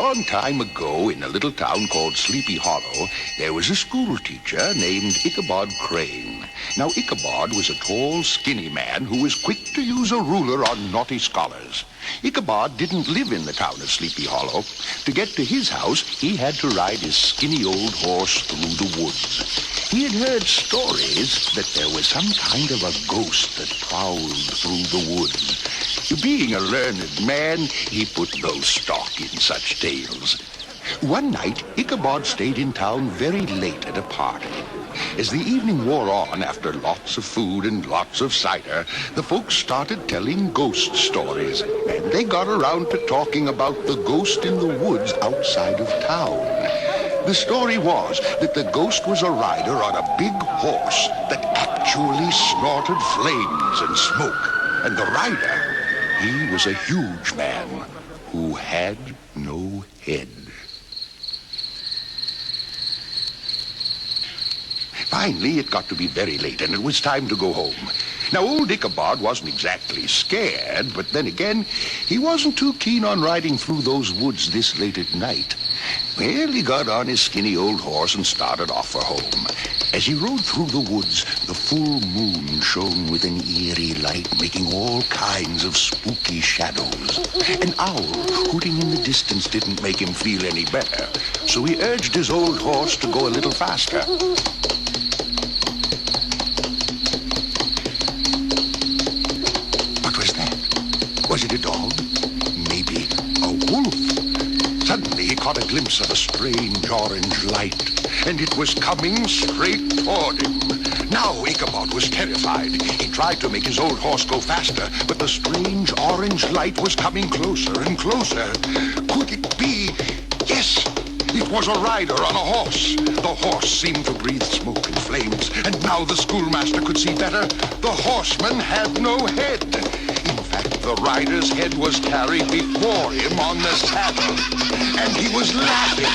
long time ago, in a little town called Sleepy Hollow, there was a school teacher named Ichabod Crane. Now, Ichabod was a tall, skinny man who was quick to use a ruler on naughty scholars. Ichabod didn't live in the town of Sleepy Hollow. To get to his house, he had to ride his skinny old horse through the woods. He had heard stories that there was some kind of a ghost that prowled through the woods. Being a learned man, he put no stock in such tales. One night, Ichabod stayed in town very late at a party. As the evening wore on, after lots of food and lots of cider, the folks started telling ghost stories, and they got around to talking about the ghost in the woods outside of town. The story was that the ghost was a rider on a big horse that actually snorted flames and smoke, and the rider, he was a huge man who had no head. Finally, it got to be very late, and it was time to go home. Now, old Ichabod wasn't exactly scared, but then again, he wasn't too keen on riding through those woods this late at night. Well, he got on his skinny old horse and started off for home. As he rode through the woods, the full moon shone with an eerie light, making all kinds of spooky shadows. An owl hooting in the distance didn't make him feel any better, so he urged his old horse to go a little faster. What was that? Was it a dog? Maybe a wolf? Suddenly he caught a glimpse of a strange orange light, and it was coming straight toward him. Now Ichabod was terrified. He tried to make his old horse go faster, but the strange orange light was coming closer and closer. Could it be? Yes, it was a rider on a horse. The horse seemed to breathe smoke and flames, and now the schoolmaster could see better. The horseman had no head. In fact, the rider's head was carried before him on the saddle, and he was laughing.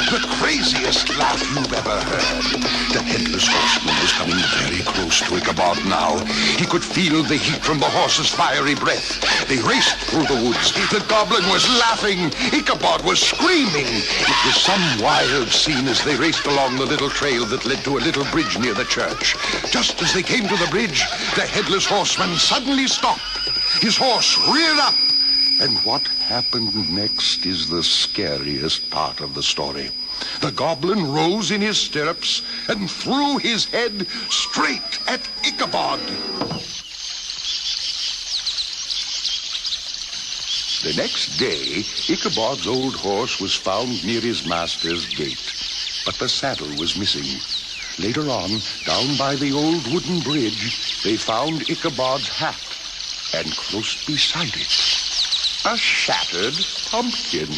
The craziest laugh you've ever heard. The Headless Horseman was coming very close to Ichabod now. He could feel the heat from the horse's fiery breath. They raced through the woods. The goblin was laughing. Ichabod was screaming. It was some wild scene as they raced along the little trail that led to a little bridge near the church. Just as they came to the bridge, the Headless Horseman suddenly stopped. His horse reared up. And what happened next is the scariest part of the story. The goblin rose in his stirrups and threw his head straight at Ichabod. The next day, Ichabod's old horse was found near his master's gate, but the saddle was missing. Later on, down by the old wooden bridge, they found Ichabod's hat, and close beside it, a shattered pumpkin.